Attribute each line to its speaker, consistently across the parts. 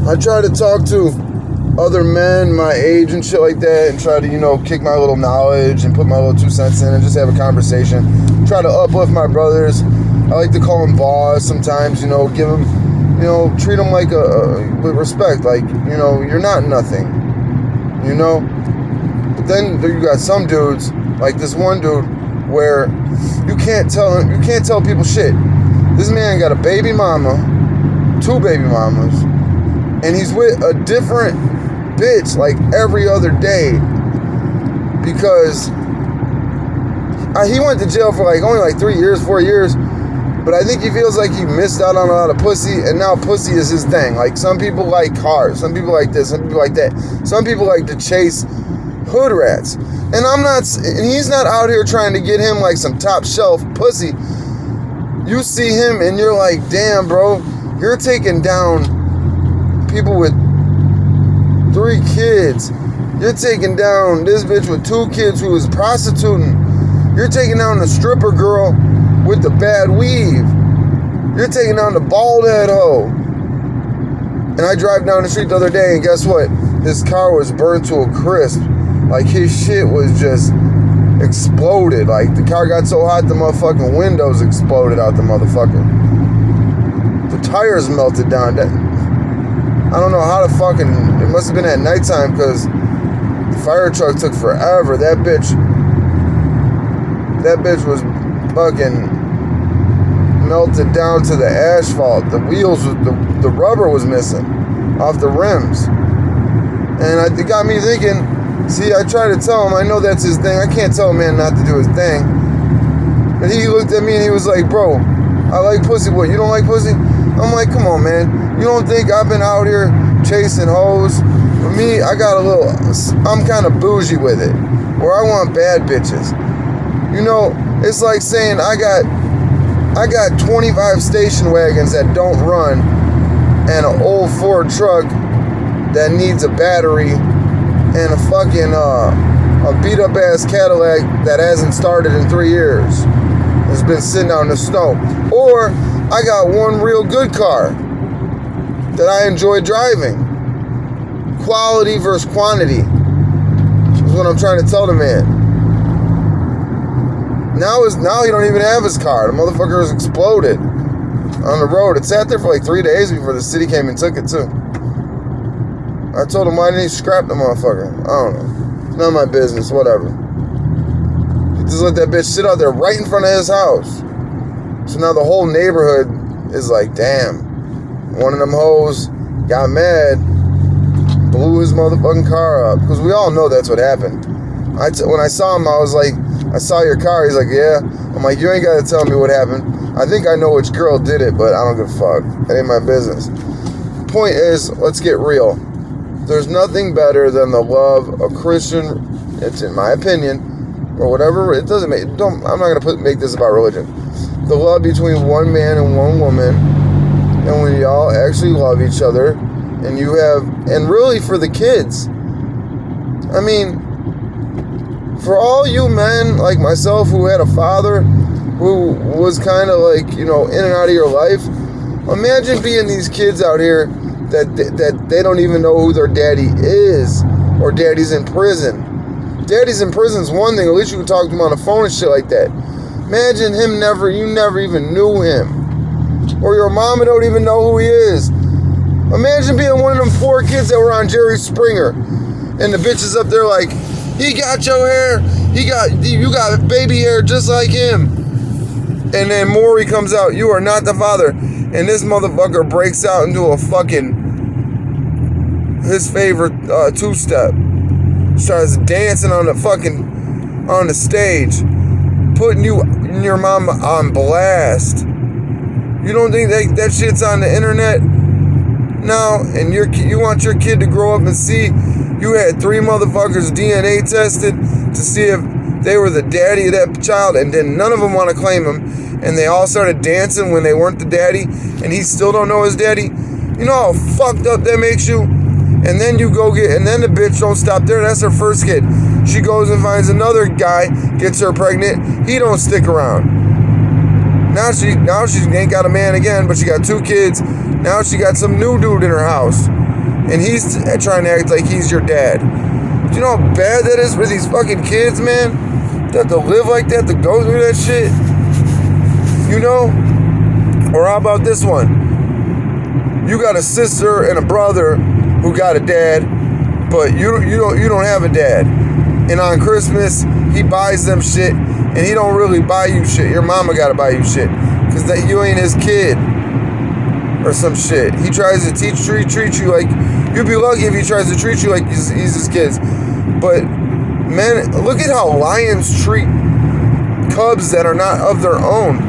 Speaker 1: I try to talk to other men my age and shit like that and try to, kick my little knowledge and put my little 2 cents in and just have a conversation. Try to uplift my brothers. I like to call them boss sometimes, give them, treat them like with respect. Like, you're not nothing, But then you got some dudes, like this one dude, where you can't tell people shit. This man got a baby mama, 2 baby mamas, and he's with a different bitch like every other day because he went to jail for only 3 years, 4 years, but I think he feels like he missed out on a lot of pussy, and now pussy is his thing. Like, some people like cars, some people like this, some people like that, some people like to chase hood rats, and he's not out here trying to get him like some top shelf pussy. You see him and you're like, damn, bro, you're taking down people with 3 kids. You're taking down this bitch with 2 kids who is prostituting. You're taking down the stripper girl with the bad weave. You're taking down the bald head hoe. And I drive down the street the other day, and guess what? His car was burnt to a crisp. Like, his shit was just exploded. Like, the car got so hot the motherfucking windows exploded out the motherfucker. The tires melted down. I don't know how to fucking... It must have been at nighttime because the fire truck took forever. That bitch was fucking melted down to the asphalt. The wheels, the rubber was missing off the rims. And it got me thinking, see, I try to tell him, I know that's his thing. I can't tell a man not to do his thing. But he looked at me and he was like, bro, I like pussy. What, you don't like pussy? I'm like, come on, man. You don't think I've been out here chasing hoes? For me, I'm kind of bougie with it, where I want bad bitches. It's like saying I got 25 station wagons that don't run and an old Ford truck that needs a battery and a fucking a beat up ass Cadillac that hasn't started in 3 years. It's been sitting out in the snow. Or I got one real good car that I enjoy driving. Quality versus quantity is what I'm trying to tell the man. Now he don't even have his car. The motherfucker has exploded on the road. It sat there for 3 days before the city came and took it too. I told him, why didn't he scrap the motherfucker? I don't know. It's not my business, whatever. He just let that bitch sit out there right in front of his house. So now the whole neighborhood is like, damn. One of them hoes got mad, blew his motherfucking car up. Because we all know that's what happened. When I saw him, I was like, I saw your car. He's like, yeah. I'm like, you ain't got to tell me what happened. I think I know which girl did it, but I don't give a fuck. That ain't my business. Point is, let's get real. There's nothing better than the love of Christian, it's in my opinion, or whatever, it doesn't make, I'm not going to make this about religion. The love between one man and one woman, and when y'all actually love each other, and and really for the kids. I mean, for all you men like myself who had a father who was kind of in and out of your life, imagine being these kids out here that they don't even know who their daddy is, or daddy's in prison. Daddy's in prison is one thing, at least you can talk to him on the phone and shit like that. Imagine you never even knew him, or your mama don't even know who he is. Imagine being one of them 4 kids that were on Jerry Springer, and the bitch is up there like, he got your hair, you got baby hair just like him. And then Maury comes out, you are not the father. And this motherfucker breaks out into a his favorite 2-step. Starts dancing on the stage, putting you and your mama on blast. You don't think that shit's on the internet? No, and you want your kid to grow up and see you had 3 motherfuckers DNA tested to see if they were the daddy of that child, and then none of them want to claim him, and they all started dancing when they weren't the daddy, and he still don't know his daddy. You know how fucked up that makes you? And then and then the bitch don't stop there. That's her first kid. She goes and finds another guy, gets her pregnant. He don't stick around. Now she ain't got a man again, but she got 2 kids. Now she got some new dude in her house. and he's trying to act like he's your dad. Do you know how bad that is for these fucking kids, man? That to live like that, to go through that shit. You know? Or how about this one? You got a sister and a brother who got a dad, but you don't have a dad. And on Christmas, he buys them shit, and he don't really buy you shit. Your mama gotta buy you shit, cause that you ain't his kid, or some shit. He tries to treat you like, you'd be lucky if he tries to treat you like he's his kids. But man, look at how lions treat cubs that are not of their own.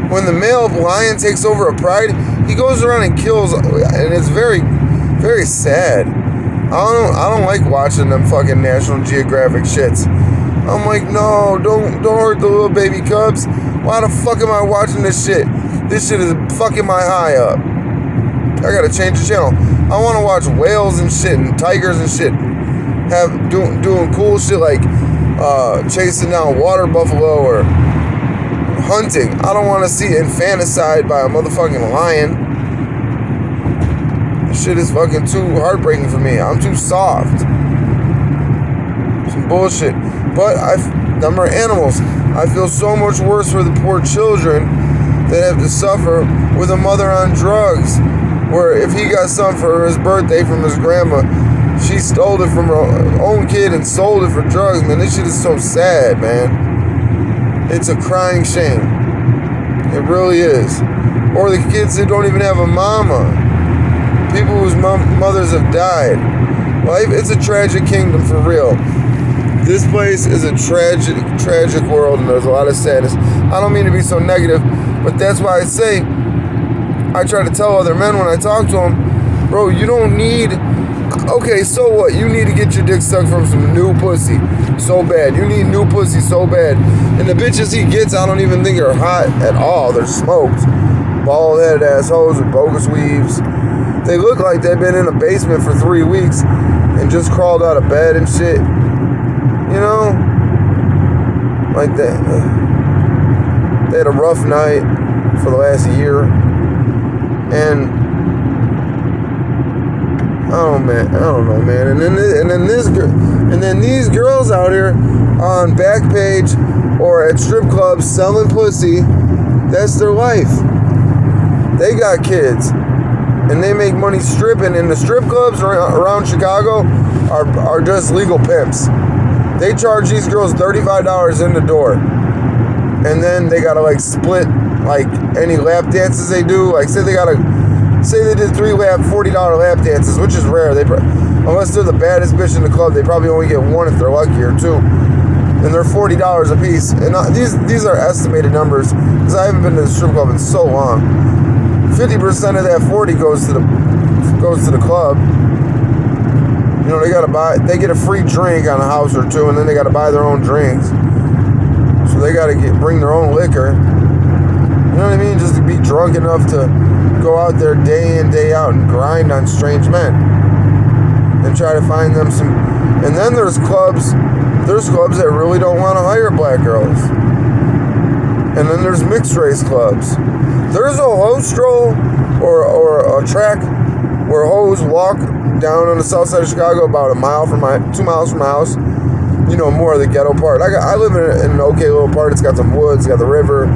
Speaker 1: When the male lion takes over a pride, he goes around and kills, and it's very, very sad. I don't like watching them fucking National Geographic shits. I'm like, no, don't hurt the little baby cubs. Why the fuck am I watching this shit? This shit is fucking my high up. I gotta change the channel. I want to watch whales and shit and tigers and shit. Doing cool shit like chasing down water buffalo or hunting. I don't want to see infanticide by a motherfucking lion. Shit is fucking too heartbreaking for me. I'm too soft. Some bullshit. But them are animals. I feel so much worse for the poor children that have to suffer with a mother on drugs. Where if he got something for his birthday from his grandma, she stole it from her own kid and sold it for drugs. Man, this shit is so sad, man. It's a crying shame. It really is. Or the kids that don't even have a mama. People whose mothers have died. Life, it's a tragic kingdom for real. This place is a tragic world, and there's a lot of sadness. I don't mean to be so negative, but that's why I say, I try to tell other men when I talk to them, bro, you don't need, okay, so what? You need to get your dick sucked from some new pussy so bad. You need new pussy so bad. And the bitches he gets, I don't even think are hot at all. They're smoked. Bald-headed assholes with bogus weaves. They look like they've been in a basement for 3 weeks and just crawled out of bed and shit. You know? Like that. They had a rough night for the last year. And I don't know, man. And then these girls out here on Backpage or at strip clubs selling pussy, that's their life. They got kids. And they make money stripping, and the strip clubs around Chicago are just legal pimps. They charge these girls $35 in the door, and then they gotta like split like any lap dances they do. Like say they did $40 lap dances, which is rare. Unless they're the baddest bitch in the club, they probably only get one if they're lucky or two. And they're $40 a piece. And these are estimated numbers because I haven't been to the strip club in so long. 50% of that 40 goes to the club. You know, they get a free drink on a house or two, and then they gotta buy their own drinks. So they gotta bring their own liquor. You know what I mean? Just to be drunk enough to go out there day in, day out and grind on strange men. And try to find them some. And then there's clubs that really don't want to hire black girls. And then there's mixed race clubs. There's a hose stroll or a track where hoes walk down on the south side of Chicago about 2 miles from my house. You know, more of the ghetto part. I live in an okay little part. It's got some woods, it's got the river.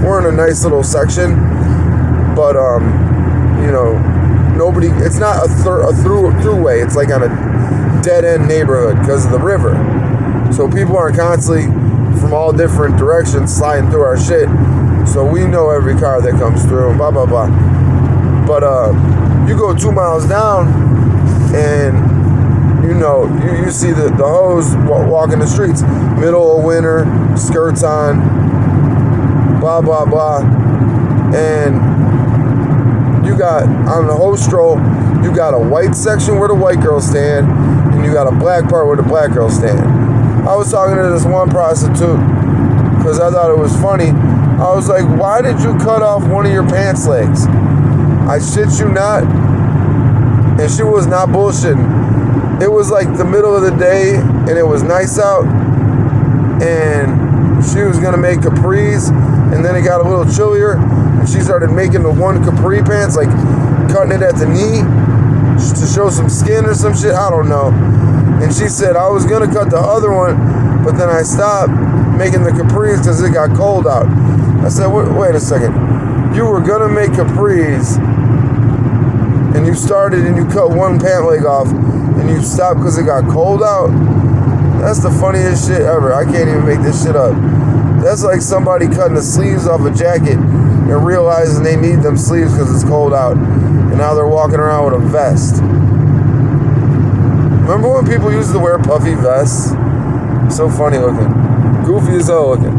Speaker 1: We're in a nice little section. But, you know, it's not a throughway. It's like on a dead-end neighborhood because of the river. So people are constantly from all different directions sliding through our shit. So we know every car that comes through and blah, blah, blah. But you go 2 miles down and, you know, you see the hoes walking the streets. Middle of winter, skirts on, blah, blah, blah. And you got, on the hose stroll, you got a white section where the white girls stand, and you got a black part where the black girls stand. I was talking to this one prostitute because I thought it was funny. I was like, why did you cut off one of your pants legs? I shit you not. And she was not bullshitting. It was like the middle of the day, and it was nice out, and she was going to make capris, and then it got a little chillier, and she started making the one capri pants, like cutting it at the knee. to show some skin or some shit. I don't know. And she said, I was going to cut the other one, but then I stopped making the capris because it got cold out. I said, wait a second. You were going to make capris, and you started and you cut one pant leg off, and you stopped because it got cold out? That's the funniest shit ever. I can't even make this shit up. That's like somebody cutting the sleeves off a jacket and realizing they need them sleeves because it's cold out, and now they're walking around with a vest. Remember when people used to wear puffy vests? So funny looking. Goofy as hell looking.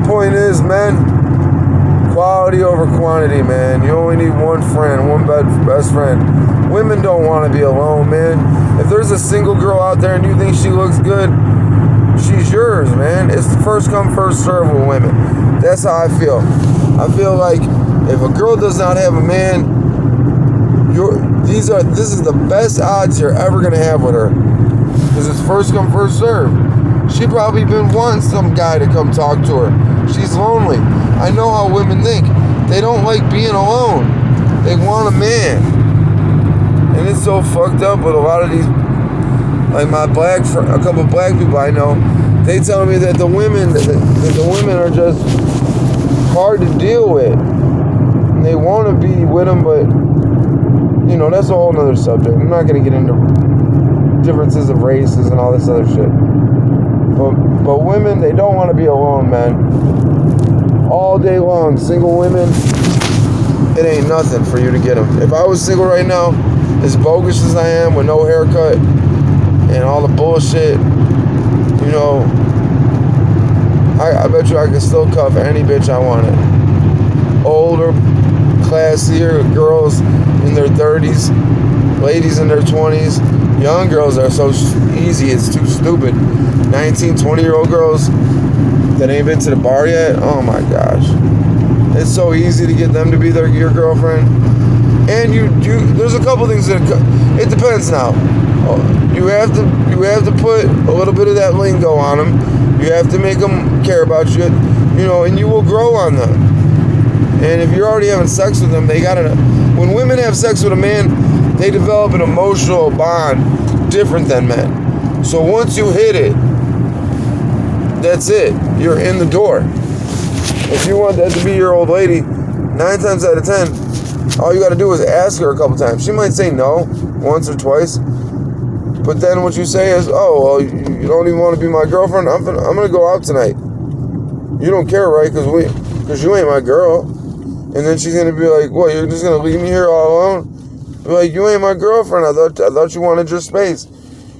Speaker 1: Point is, man, quality over quantity, man. You only need one friend, one best friend. Women don't want to be alone, man. If there's a single girl out there and you think she looks good, she's yours, man. It's the first come, first serve with women. That's how I feel. I feel like if a girl does not have a man, this is the best odds you're ever gonna have with her. Because it's first come, first serve. She probably been wanting some guy to come talk to her. She's lonely. I know how women think. They don't like being alone. They want a man. And it's so fucked up with a lot of these, like a couple black people I know, they tell me that the women are just hard to deal with. And they want to be with them, but you know, that's a whole nother subject. I'm not going to get into differences of races and all this other shit. But women, they don't want to be alone, man. All day long, single women, it ain't nothing for you to get them. If I was single right now, as bogus as I am, with no haircut and all the bullshit, you know, I bet you I could still cuff any bitch I wanted. Older, classier girls in their 30s, ladies in their 20s. Young girls are so easy, it's too stupid. 19, 20-year-old girls that ain't been to the bar yet, oh my gosh. It's so easy to get them to be your girlfriend. And there's a couple things that it depends now. You have to put a little bit of that lingo on them. You have to make them care about you, you know, and you will grow on them. And if you're already having sex with them, when women have sex with a man, they develop an emotional bond different than men. So once you hit it, that's it. You're in the door. If you want that to be your old lady, 9 times out of 10, all you got to do is ask her a couple times. She might say no once or twice, but then what you say is, oh, well, you don't even want to be my girlfriend? I'm going to go out tonight. You don't care, right? Because you ain't my girl. And then she's going to be like, what, you're just going to leave me here all alone? Be like, you ain't my girlfriend. I thought you wanted your space.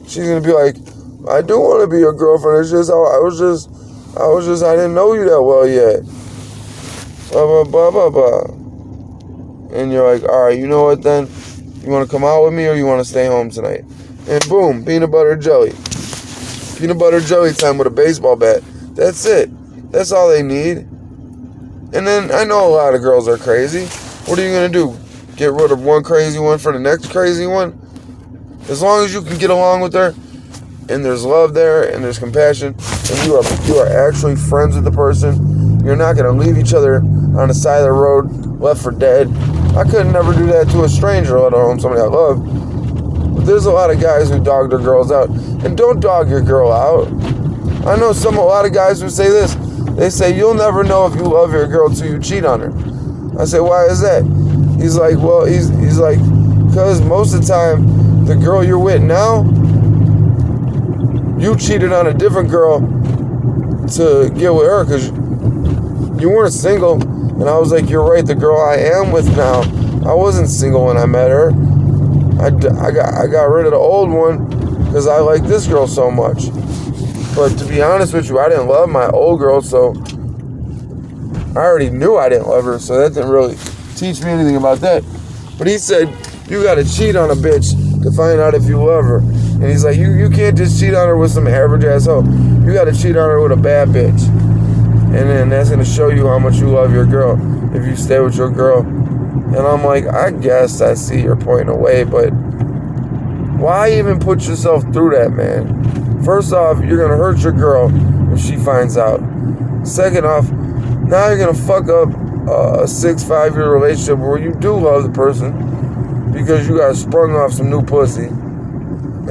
Speaker 1: She's going to be like, I do want to be your girlfriend. It's just, I didn't know you that well yet. Blah, blah, blah, blah, blah. And you're like, all right, you know what then? You want to come out with me or you want to stay home tonight? And boom, peanut butter jelly. Peanut butter jelly time with a baseball bat. That's it. That's all they need. And then I know a lot of girls are crazy. What are you going to do? Get rid of one crazy one for the next crazy one? As long as you can get along with her, and there's love there, and there's compassion, and you are actually friends with the person, you're not going to leave each other on the side of the road, left for dead. I could never do that to a stranger, let alone somebody I love. But there's a lot of guys who dog their girls out. And don't dog your girl out. I know a lot of guys who say this. They say, you'll never know if you love your girl till you cheat on her. I say, why is that? He's like, well, he's like, because most of the time, the girl you're with now, you cheated on a different girl to get with her because you weren't single. And I was like, you're right, the girl I am with now, I wasn't single when I met her. I got rid of the old one because I like this girl so much. But to be honest with you, I didn't love my old girl, so I already knew I didn't love her, so that didn't really teach me anything about that. But he said, you gotta cheat on a bitch to find out if you love her. And he's like, you can't just cheat on her with some average asshole. You gotta cheat on her with a bad bitch. And then that's gonna show you how much you love your girl if you stay with your girl. And I'm like, I guess I see your point in a way, but why even put yourself through that, man? First off, you're going to hurt your girl if she finds out. Second off, now you're going to fuck up a 5-year relationship where you do love the person. because you got sprung off some new pussy.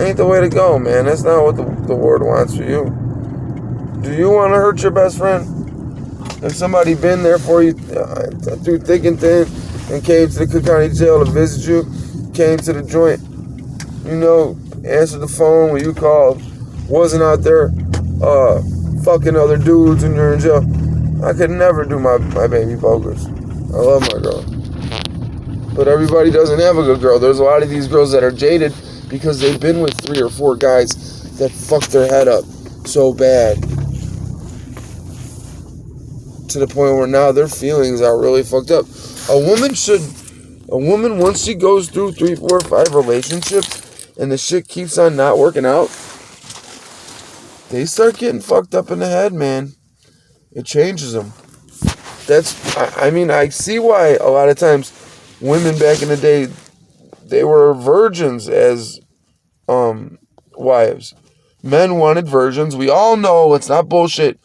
Speaker 1: Ain't the way to go, man. That's not what the world wants for you. Do you want to hurt your best friend? If somebody been there for you through thick and thin and came to the Cook County Jail to visit you, came to the joint, you know, answered the phone when you called, wasn't out there fucking other dudes when you're in jail, I could never do my baby pokers. I love my girl. But everybody doesn't have a good girl. There's a lot of these girls that are jaded because they've been with 3 or 4 guys that fucked their head up so bad, to the point where now their feelings are really fucked up. A woman, once she goes through 3, 4, 5 relationships and the shit keeps on not working out, they start getting fucked up in the head, man. It changes them. I see why a lot of times women back in the day, they were virgins as wives. Men wanted virgins. We all know it's not bullshit.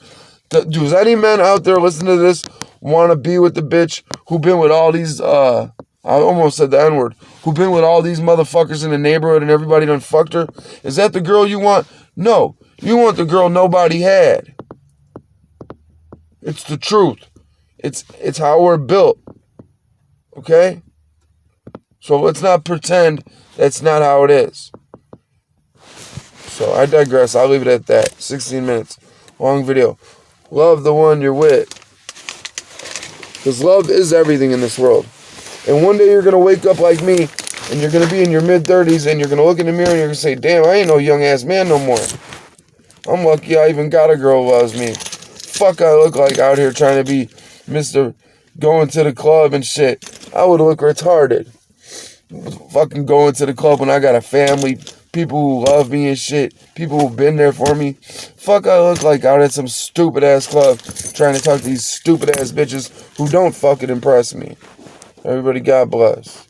Speaker 1: Does any men out there listening to this want to be with the bitch who been with all these, I almost said the N-word, who been with all these motherfuckers in the neighborhood and everybody done fucked her? Is that the girl you want? No. You want the girl nobody had. It's the truth. It's how we're built. Okay? So let's not pretend that's not how it is. So I digress. I'll leave it at that. 16 minutes. Long video. Love the one you're with. Because love is everything in this world. And one day you're going to wake up like me, and you're going to be in your mid-30s, and you're going to look in the mirror, and you're going to say, damn, I ain't no young-ass man no more. I'm lucky I even got a girl who loves me. Fuck I look like out here trying to be Mr. going to the club and shit. I would look retarded. Fucking going to the club when I got a family, people who love me and shit, people who've been there for me. Fuck I look like out at some stupid ass club trying to talk to these stupid ass bitches who don't fucking impress me. Everybody, God bless.